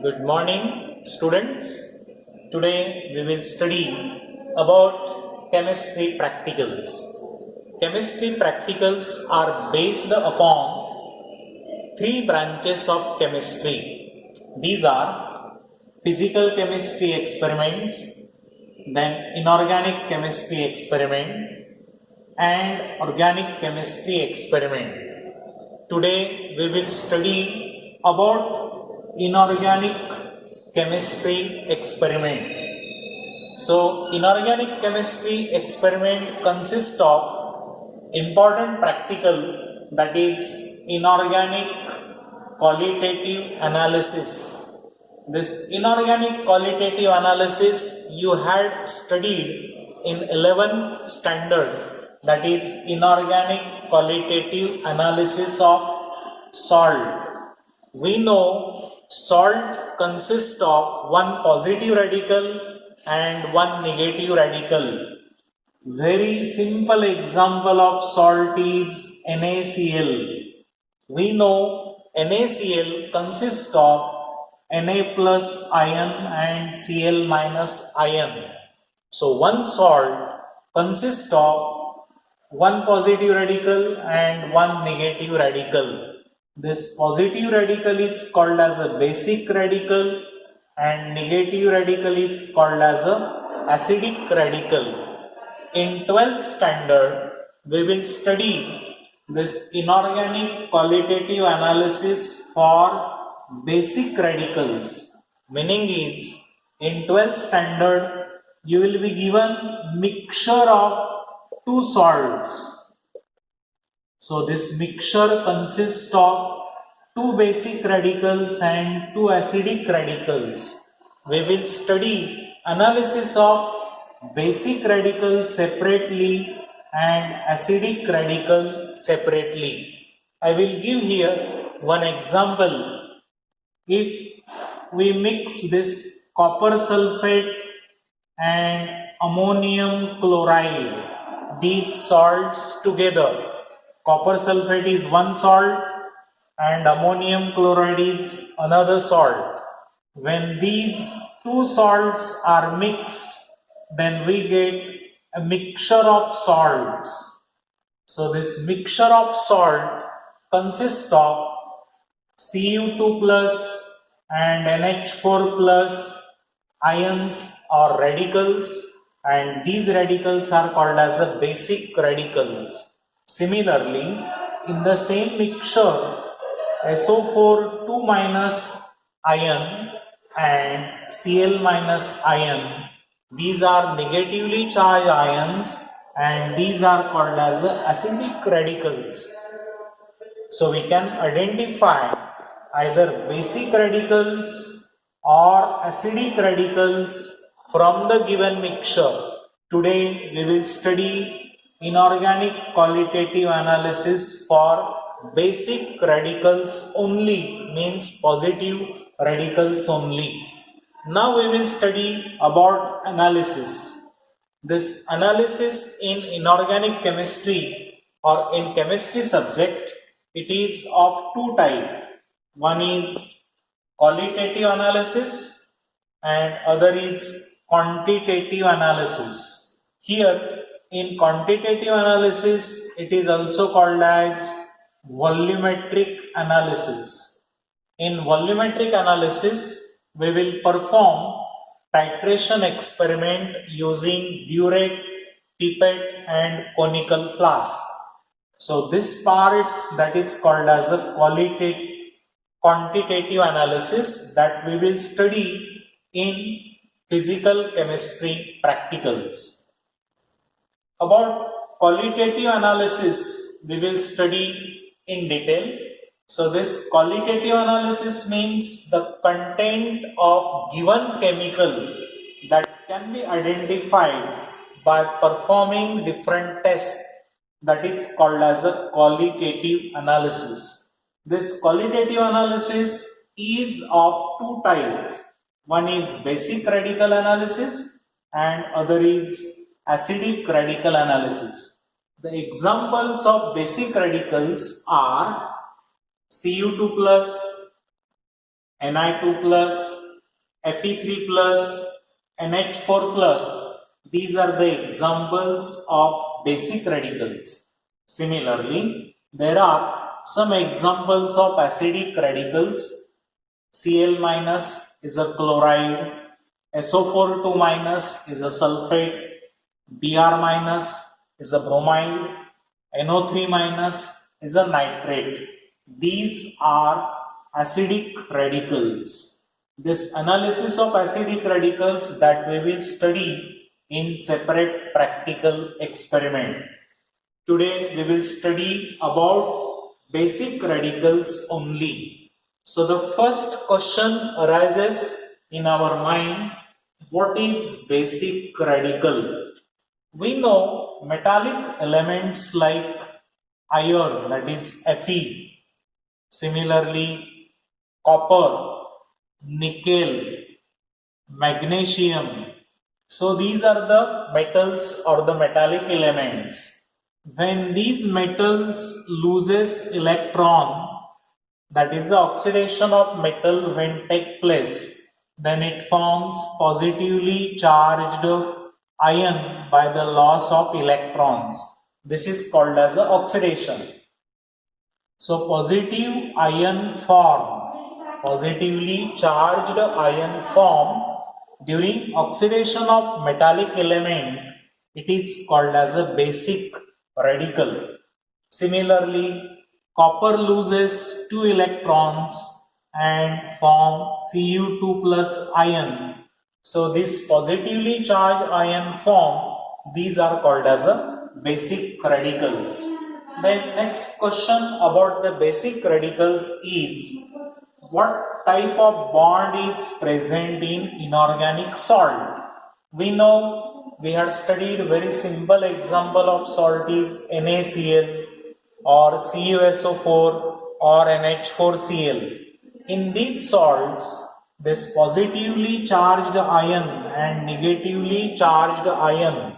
Good morning, students. Today we will study about chemistry practicals. Chemistry practicals are based upon three branches of chemistry. These are physical chemistry experiments, then inorganic chemistry experiment, and organic chemistry experiment. Today we will study about inorganic chemistry experiment. So inorganic chemistry experiment consists of important practical, that is inorganic qualitative analysis. This inorganic qualitative analysis you had studied in 11th standard, that is inorganic qualitative analysis of salt. We know salt consists of one positive radical and one negative radical. Very simple example of salt is NaCl. We know NaCl consists of Na plus ion and Cl minus ion. So one salt consists of one positive radical and one negative radical. This positive radical is called as a basic radical and negative radical is called as a acidic radical. In 12th standard, we will study this inorganic qualitative analysis for basic radicals. Meaning is, in 12th standard, you will be given mixture of two salts. So this mixture consists of two basic radicals and two acidic radicals. We will study analysis of basic radical separately and acidic radical separately. I will give here one example. If we mix this copper sulfate and ammonium chloride, these salts together, copper sulfate is one salt and ammonium chloride is another salt. When these two salts are mixed, then we get a mixture of salts. So this mixture of salt consists of Cu2 plus and NH4 plus ions or radicals, and these radicals are called as the basic radicals. Similarly, in the same mixture, SO4 2 minus ion and Cl minus ion, these are negatively charged ions and these are called as the acidic radicals. So we can identify either basic radicals or acidic radicals from the given mixture. Today we will study inorganic qualitative analysis for basic radicals only, means positive radicals only. Now we will study about analysis. This analysis in inorganic chemistry or in chemistry subject, it is of two types. One is qualitative analysis and other is quantitative analysis. Here in quantitative analysis, it is also called as volumetric analysis. In volumetric analysis, we will perform titration experiment using burette, pipette and conical flask. So this part, that is called as a quantitative analysis, that we will study in physical chemistry practicals. About qualitative analysis, we will study in detail. So this qualitative analysis means the content of given chemical that can be identified by performing different tests, that is called as a qualitative analysis. This qualitative analysis is of two types. One is basic radical analysis and other is acidic radical analysis. The examples of basic radicals are Cu2 plus Ni2 plus, Fe3 plus, NH4 plus. These are the examples of basic radicals. Similarly, there are some examples of acidic radicals. Cl minus is a chloride, SO4 2 minus is a sulfate, Br minus is a bromide, NO3 minus is a nitrate. These are acidic radicals. This analysis of acidic radicals that we will study in separate practical experiment. Today we will study about basic radicals only. So the first question arises in our mind, what is basic radical? We know metallic elements like iron, that is Fe, similarly copper, nickel, magnesium. So these are the metals or the metallic elements. When these metals loses electron, that is the oxidation of metal when take place, then it forms positively charged ion by the loss of electrons. This is called as a oxidation. So positively charged ion form during oxidation of metallic element, it is called as a basic radical. Similarly, copper loses 2 electrons and form Cu2 plus ion. So this positively charged ion form, these are called as a basic radicals. Then next question about the basic radicals is, what type of bond is present in inorganic salt? We know we have studied very simple example of salt is NaCl or CuSO4 or NH4Cl. In these salts, this positively charged ion and negatively charged ion,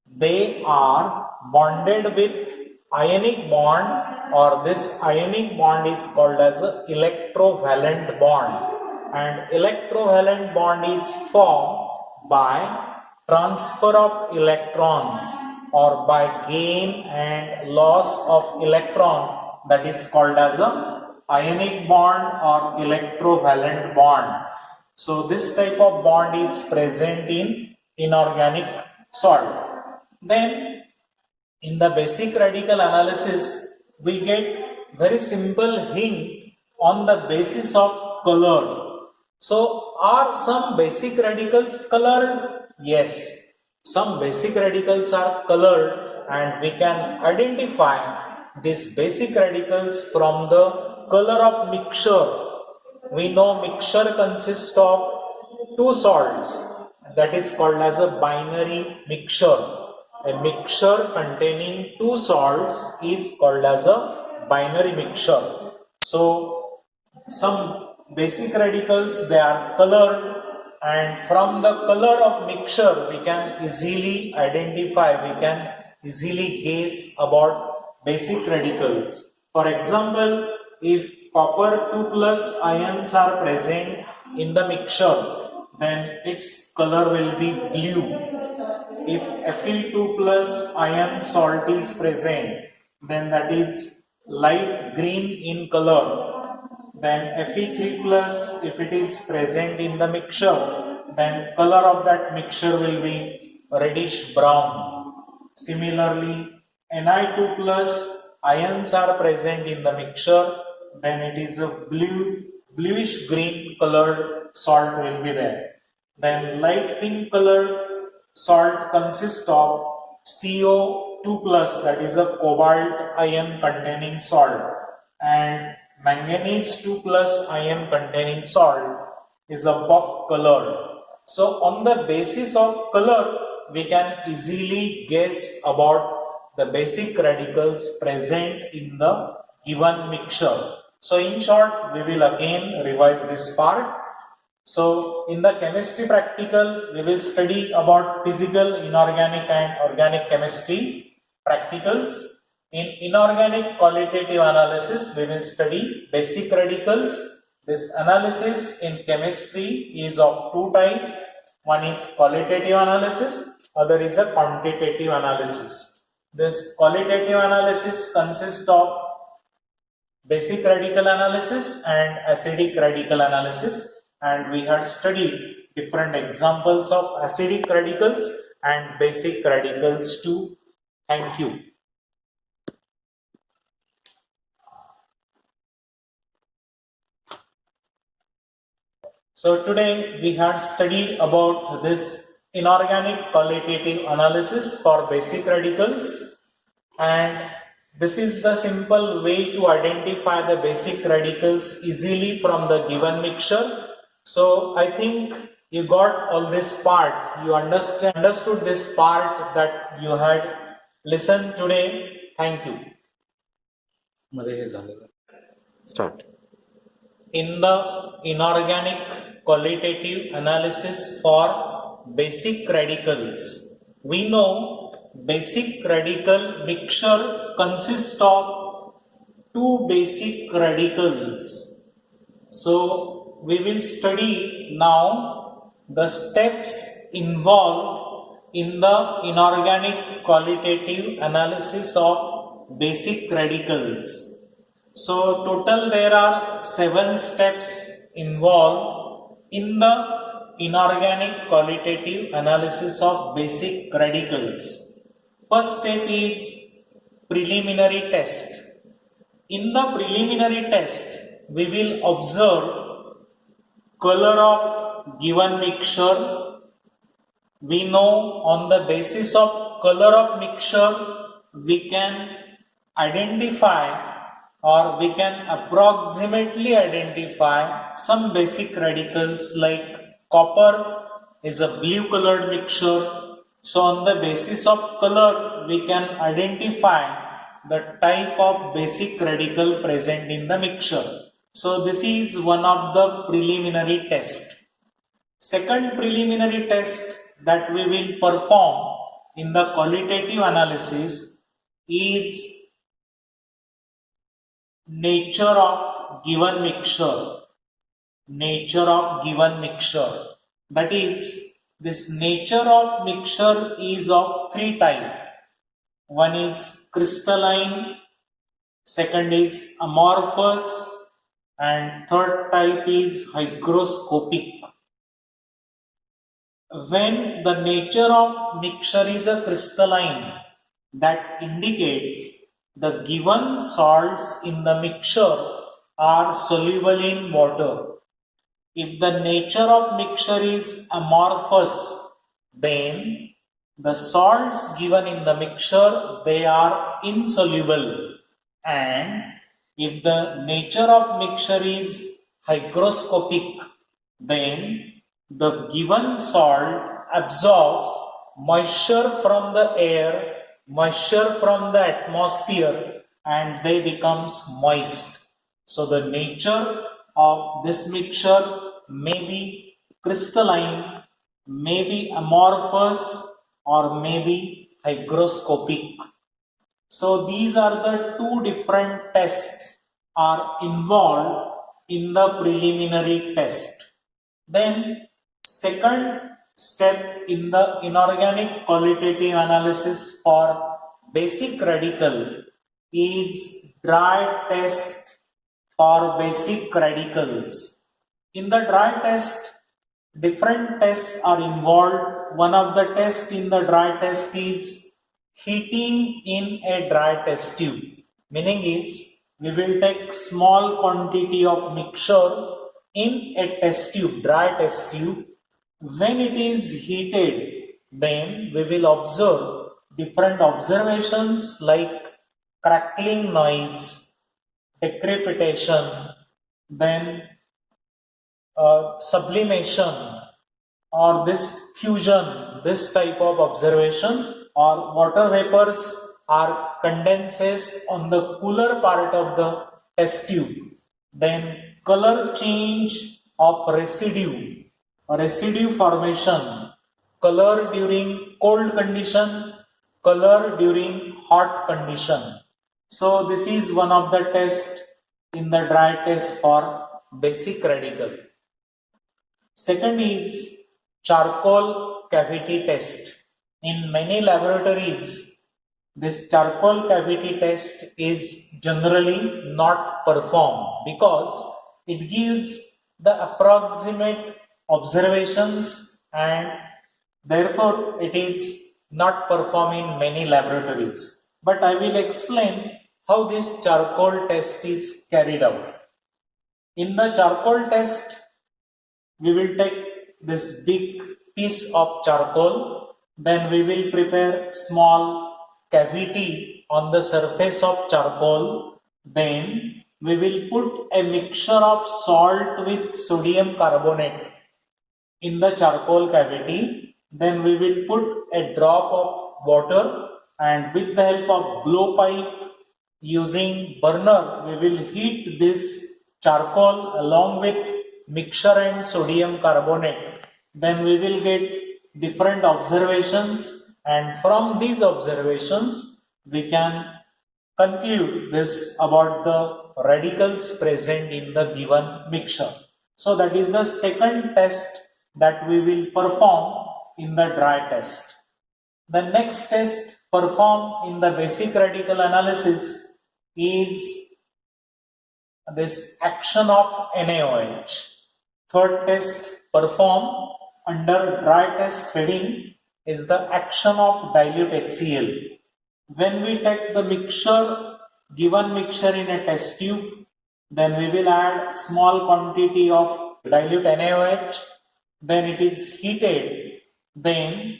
they are bonded with ionic bond, or this ionic bond is called as a electrovalent bond, and electrovalent bond is formed by transfer of electrons or by gain and loss of electron, that is called as a ionic bond or electrovalent bond. So this type of bond is present in inorganic salt. Then in the basic radical analysis, we get very simple hint on the basis of color. So are some basic radicals colored? Yes, some basic radicals are colored, and we can identify these basic radicals from the color of mixture. We know mixture consists of two salts, that is called as a binary mixture. A mixture containing two salts is called as a binary mixture. So some basic radicals, they are colored, and from the color of mixture we can easily identify, we can easily guess about basic radicals. For example, if copper 2 plus ions are present in the mixture, then its color will be blue. If Fe2 plus ion salt is present, then that is light green in color. Then Fe3 plus, if it is present in the mixture, then color of that mixture will be reddish brown. Similarly, Ni2 plus ions are present in the mixture, then it is a bluish green colored salt will be there. Then light pink colored salt consists of CO2 plus, that is a cobalt ion containing salt, and manganese 2 plus ion containing salt is a buff colored. So on the basis of color, we can easily guess about the basic radicals present in the given mixture. So in short, we will again revise this part. So in the chemistry practical, we will study about physical, inorganic and organic chemistry practicals. In inorganic qualitative analysis, we will study basic radicals. This analysis in chemistry is of two types. One is qualitative analysis, other is a quantitative analysis. This qualitative analysis consists of basic radical analysis and acidic radical analysis, and we had studied different examples of acidic radicals and basic radicals too. Thank you. So today we had studied about this inorganic qualitative analysis for basic radicals, and this is the simple way to identify the basic radicals easily from the given mixture. So I think you got all this part, you understood this part that you had listened today. Thank you. Start. In the inorganic qualitative analysis for basic radicals, we know basic radical mixture consists of two basic radicals. So we will study now the steps involved in the inorganic qualitative analysis of basic radicals. So total there are 7 steps involved in the inorganic qualitative analysis of basic radicals. First step is preliminary test. In the preliminary test, we will observe color of given mixture. We know on the basis of color of mixture, we can identify or we can approximately identify some basic radicals, like copper is a blue colored mixture. So on the basis of color, we can identify the type of basic radical present in the mixture. So this is one of the preliminary test. Second preliminary test that we will perform in the qualitative analysis is nature of given mixture. Nature of given mixture. That is, this nature of mixture is of 3 types. One is crystalline, second is amorphous, and third type is hygroscopic. When the nature of mixture is a crystalline, that indicates the given salts in the mixture are soluble in water. If the nature of mixture is amorphous, then the salts given in the mixture, they are insoluble. And if the nature of mixture is hygroscopic, then the given salt absorbs moisture from the air, moisture from the atmosphere, and they becomes moist. So the nature of this mixture may be crystalline, may be amorphous, or may be hygroscopic. So these are the 2 different tests are involved in the preliminary test. Then second step in the inorganic qualitative analysis for basic radical is dry test for basic radicals. In the dry test, different tests are involved. One of the tests in the dry test is heating in a dry test tube. Meaning is, we will take small quantity of mixture in a test tube, dry test tube. When it is heated, then we will observe different observations like crackling noise, decrepitation, then sublimation, or this fusion, this type of observation, or water vapors are condenses on the cooler part of the test tube. Then color change of residue formation, color during cold condition, color during hot condition. So this is one of the tests in the dry test for basic radical. Second is charcoal cavity test. In many laboratories, this charcoal cavity test is generally not performed because it gives the approximate observations and therefore it is not performed in many laboratories. But I will explain how this charcoal test is carried out. In the charcoal test, we will take this big piece of charcoal, then we will prepare small cavity on the surface of charcoal, then we will put a mixture of salt with sodium carbonate in the charcoal cavity, then we will put a drop of water and with the help of blowpipe using burner we will heat this charcoal along with mixture and sodium carbonate. Then we will get different observations and from these observations we can conclude this about the radicals present in the given mixture. So that is the second test that we will perform in the dry test. The next test performed in the basic radical analysis is this action of NaOH. Third test performed under dry test heading is the action of dilute HCl. When we take the mixture, given mixture in a test tube, then we will add small quantity of dilute NaOH, then it is heated, then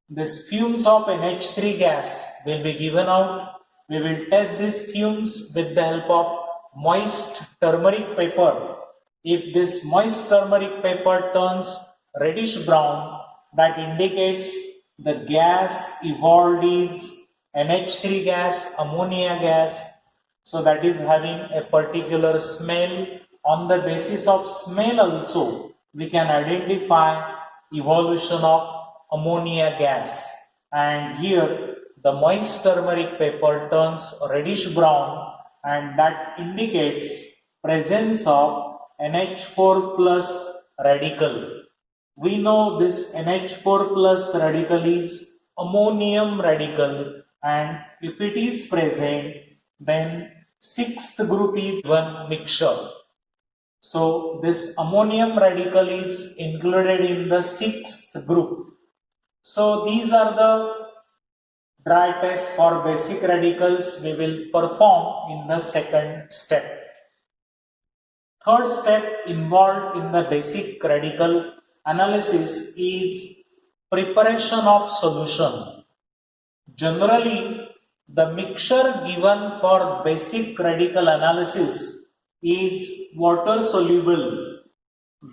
this fumes of NH3 gas will be given out. We will test these fumes with the help of moist turmeric paper. If this moist turmeric paper turns reddish brown, that indicates the gas evolved is NH3 gas, ammonia gas. So that is having a particular smell. On the basis of smell also, we can identify evolution of ammonia gas. And here the moist turmeric paper turns reddish brown and that indicates presence of NH4 plus radical. We know this NH4 plus radical is ammonium radical, and if it is present, then sixth group is one mixture. So this ammonium radical is included in the sixth group. So these are the dry tests for basic radicals we will perform in the second step. Third step involved in the basic radical analysis is preparation of solution. Generally, the mixture given for basic radical analysis is water soluble.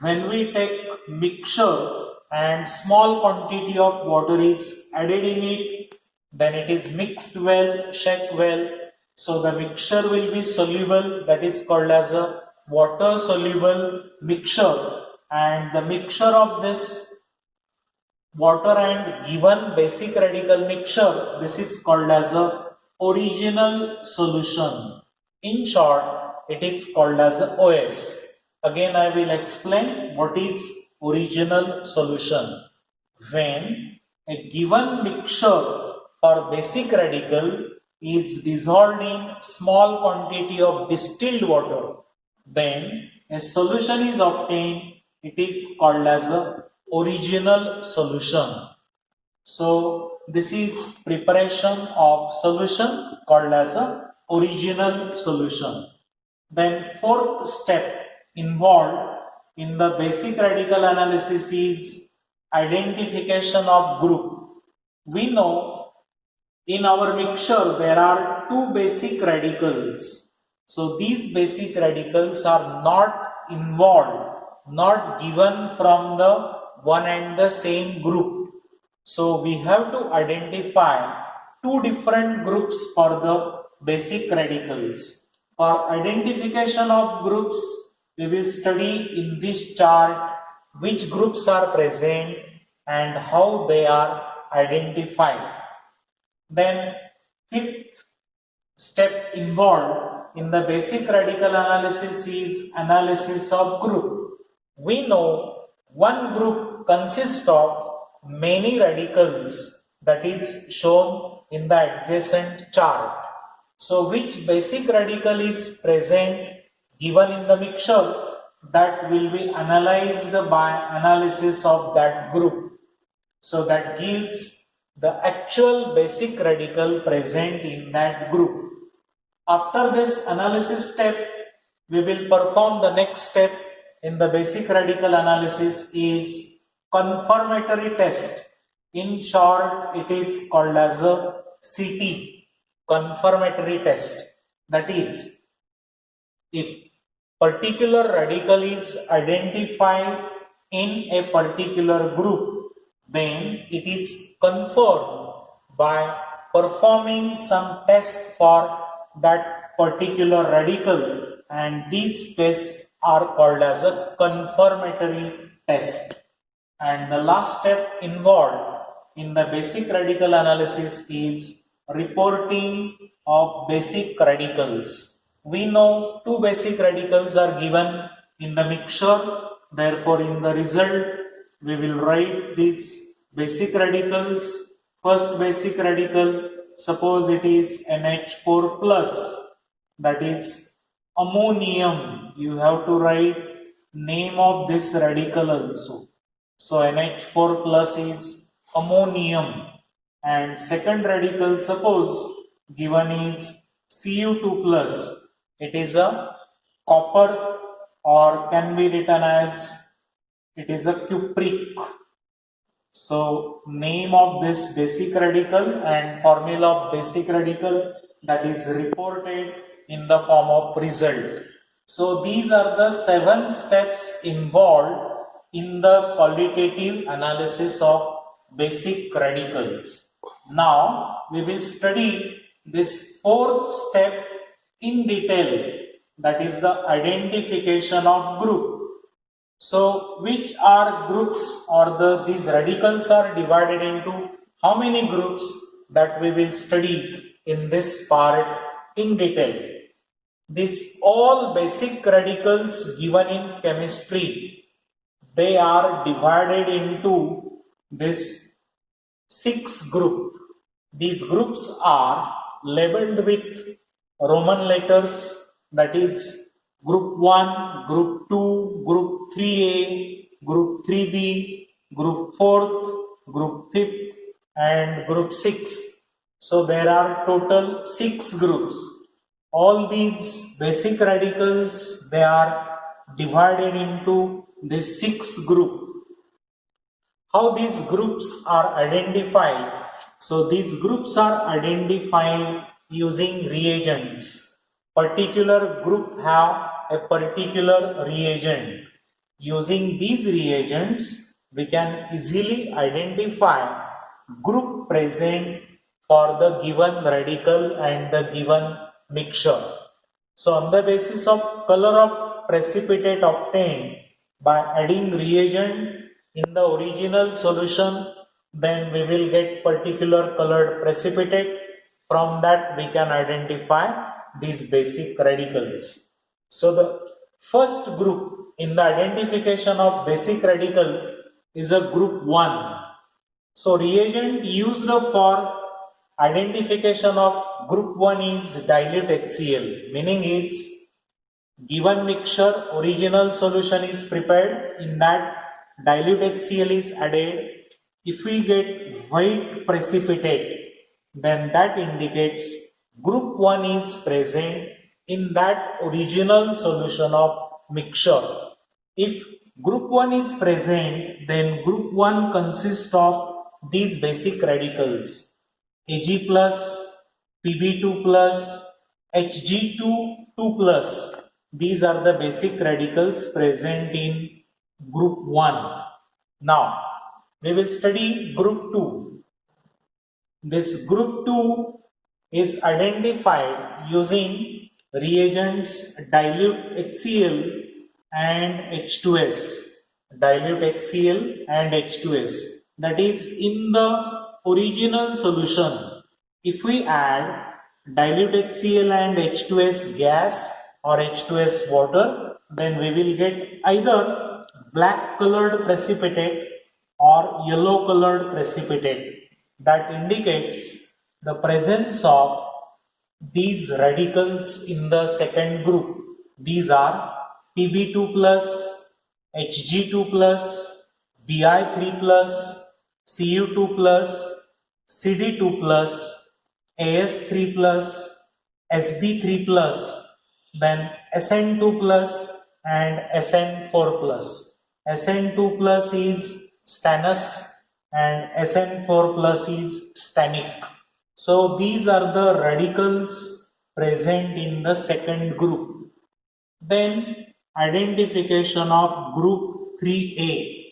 When we take mixture and small quantity of water is added in it, then it is mixed well, shake well. So the mixture will be soluble, that is called as a water soluble mixture, and the mixture of this water and given basic radical mixture, this is called as a original solution. In short, it is called as a OS. Again I will explain what is original solution. When a given mixture for basic radical is dissolved in small quantity of distilled water, then a solution is obtained. It is called as a original solution. So this is preparation of solution called as a original solution. Then fourth step involved in the basic radical analysis is identification of group. We know in our mixture there are two basic radicals. So these basic radicals are not involved, not given from the one and the same group. So we have to identify two different groups for the basic radicals. For identification of groups, we will study in this chart which groups are present and how they are identified. Then fifth step involved in the basic radical analysis is analysis of group. We know one group consists of many radicals, that is shown in the adjacent chart. So which basic radical is present given in the mixture, that will be analyzed by analysis of that group. So that gives the actual basic radical present in that group. After this analysis step, we will perform the next step in the basic radical analysis is confirmatory test. In short, it is called as a CT, confirmatory test. That is, if particular radical is identified in a particular group, then it is confirmed by performing some test for that particular radical, and these tests are called as a confirmatory test. And the last step involved in the basic radical analysis is reporting of basic radicals. We know two basic radicals are given in the mixture, therefore in the result we will write these basic radicals. First basic radical, suppose it is NH4 plus, that is ammonium. You have to write name of this radical also. So NH4 plus is ammonium, and second radical, suppose given is Cu2 plus, it is a copper, or can be written as it is a cupric. So name of this basic radical and formula of basic radical, that is reported in the form of result. So these are the 7 steps involved in the qualitative analysis of basic radicals. Now we will study this 4th step in detail, that is the identification of group. So which are groups, or these radicals are divided into how many groups, that we will study in this part in detail. These all basic radicals given in chemistry, they are divided into this 6 group. These groups are labeled with Roman letters, that is group 1, group 2, group 3A, group 3B, group 4th, group 5th, and group 6th. So there are total 6 groups. All these basic radicals, they are divided into this 6 group. How these groups are identified? So these groups are identified using reagents. Particular group have a particular reagent. Using these reagents, we can easily identify group present for the given radical and the given mixture. So on the basis of color of precipitate obtained by adding reagent in the original solution, then we will get particular colored precipitate. From that we can identify these basic radicals. So the first group in the identification of basic radical is a group 1. So reagent used for identification of group 1 is dilute HCl, meaning it's given mixture, original solution is prepared, in that dilute HCl is added. If we get white precipitate, then that indicates group 1 is present in that original solution of mixture. If group 1 is present, then group 1 consists of these basic radicals Ag plus, Pb2 plus, Hg2 2 plus. These are the basic radicals present in group 1. Now we will study group 2. This group 2 is identified using reagents dilute HCl and H2S. Dilute HCl and H2S. That is, in the original solution, if we add dilute HCl and H2S gas or H2S water, then we will get either black colored precipitate or yellow colored precipitate. That indicates the presence of these radicals in the second group. These are Pb2 plus, Hg2 plus, Bi3 plus, Cu2 plus, Cd2 plus, As3 plus, Sb3 plus, then Sn2 plus and Sn4 plus. Sn2 plus is stannous and Sn4 plus is stannic. So these are the radicals present in the second group. Then identification of group 3A.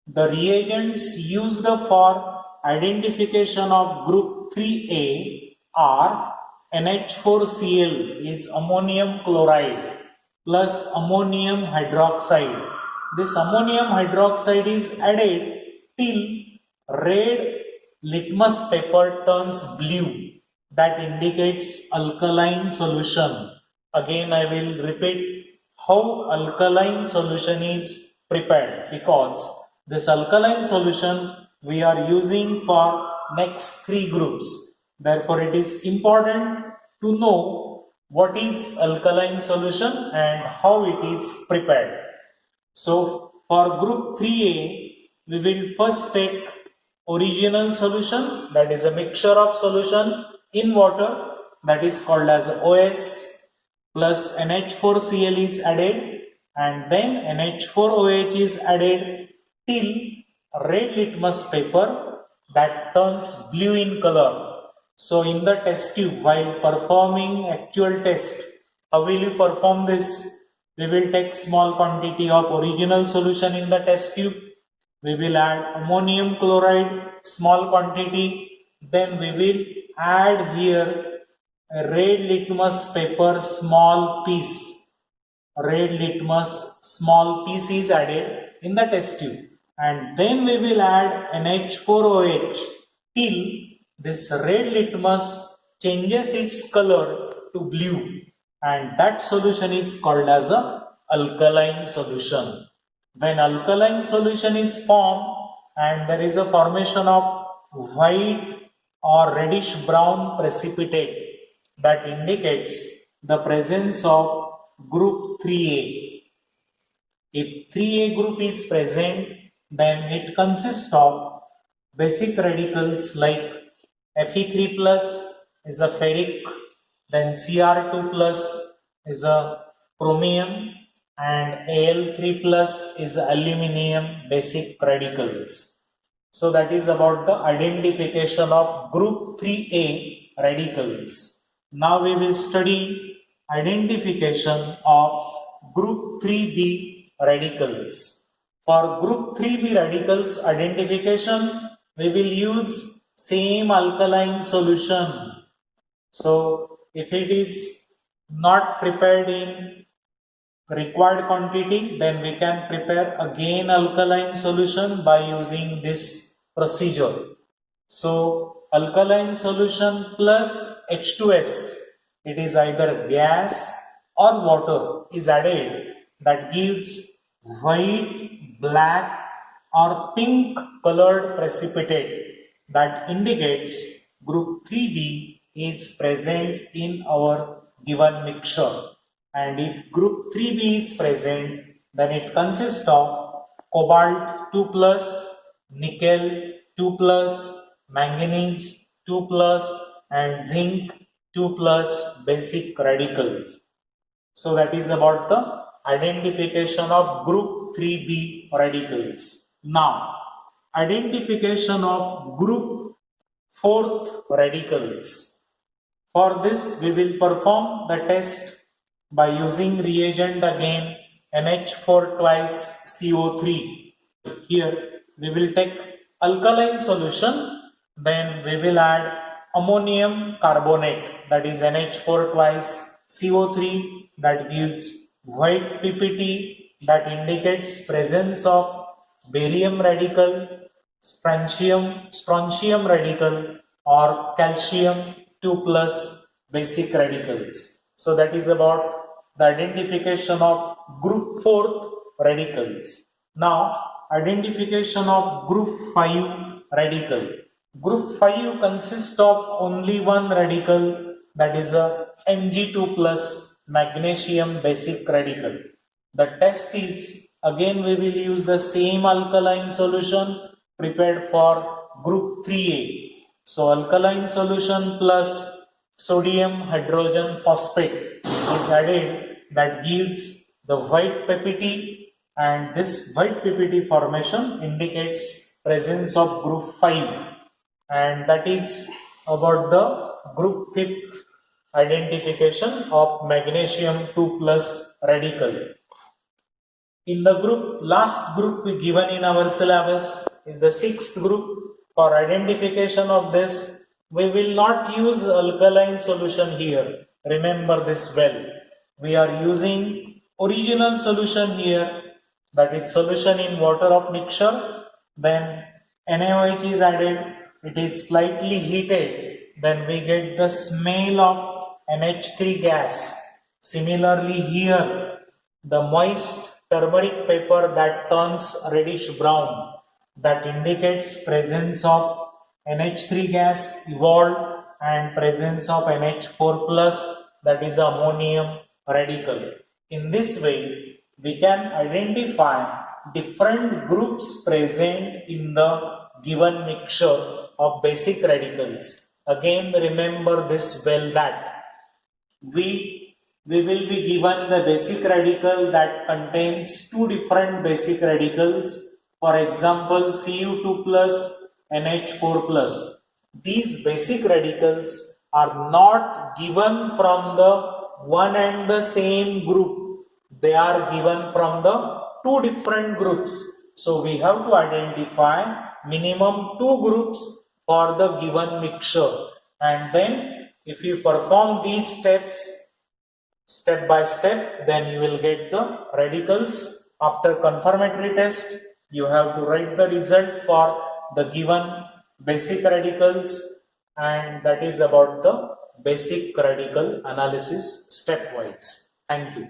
The reagents used for identification of group 3A are NH4Cl is ammonium chloride plus ammonium hydroxide. This ammonium hydroxide is added till red litmus paper turns blue. That indicates alkaline solution. Again, I will repeat how alkaline solution is prepared, because this alkaline solution we are using for next three groups. Therefore, it is important to know what is alkaline solution and how it is prepared. So, for group 3A, we will first take original solution, that is a mixture of solution in water, that is called as OS, plus NH4Cl is added, and then NH4OH is added till red litmus paper that turns blue in color. So in the test tube, while performing actual test, how will you perform this? We will take small quantity of original solution in the test tube. We will add ammonium chloride, small quantity. Then we will add here a red litmus paper, small piece. Red litmus small piece is added in the test tube. And then we will add NH4OH till this red litmus changes its color to blue. And that solution is called as a alkaline solution. When alkaline solution is formed and there is a formation of white or reddish brown precipitate, that indicates the presence of group 3A. If 3A group is present, then it consists of basic radicals like Fe3 plus is a ferric, then Cr2 plus is a chromium, and Al3 plus is aluminium basic radicals. So that is about the identification of group 3A radicals. Now we will study identification of group 3B radicals. For group 3B radicals identification, we will use same alkaline solution. So if it is not prepared in required quantity, then we can prepare again alkaline solution by using this procedure. So alkaline solution plus H2S, it is either gas or water is added, that gives white, black or pink colored precipitate, that indicates group 3B is present in our given mixture. And if group 3B is present, then it consists of cobalt 2 plus, nickel 2 plus, manganese 2 plus and zinc 2 plus basic radicals. So that is about the identification of group 3B radicals. Now, identification of group 4th radicals. For this, we will perform the test by using reagent again NH4 twice CO3. Here we will take alkaline solution, then we will add ammonium carbonate, that is NH4 twice CO3, that gives white PPT, that indicates presence of barium radical, strontium radical or calcium 2 plus basic radicals. So that is about the identification of group 4th radicals. Now identification of group 5 radical. Group 5 consists of only one radical, that is a Mg2 plus magnesium basic radical. The test is, again we will use the same alkaline solution prepared for group 3A. So alkaline solution plus sodium hydrogen phosphate is added, that gives the white PPT, and this white PPT formation indicates presence of group 5, and that is about the group 5th identification of magnesium 2 plus radical. In the group, last group we given in our syllabus is the 6th group. For identification of this, we will not use alkaline solution here. Remember this well. We are using original solution here, that is solution in water of mixture. Then NaOH is added. It is slightly heated. Then we get the smell of NH3 gas. Similarly here, the moist turmeric paper that turns reddish brown, that indicates presence of NH3 gas evolved and presence of NH4 plus, that is ammonium radical. In this way, we can identify different groups present in the given mixture of basic radicals. Again, remember this well, that we will be given the basic radical that contains two different basic radicals. For example, Cu2 plus NH4 plus. These basic radicals are not given from the one and the same group. They are given from the two different groups. So we have to identify minimum two groups for the given mixture. And then if you perform these steps step by step, then you will get the radicals. After confirmatory test, you have to write the result for the given basic radicals, and that is about the basic radical analysis stepwise. Thank you.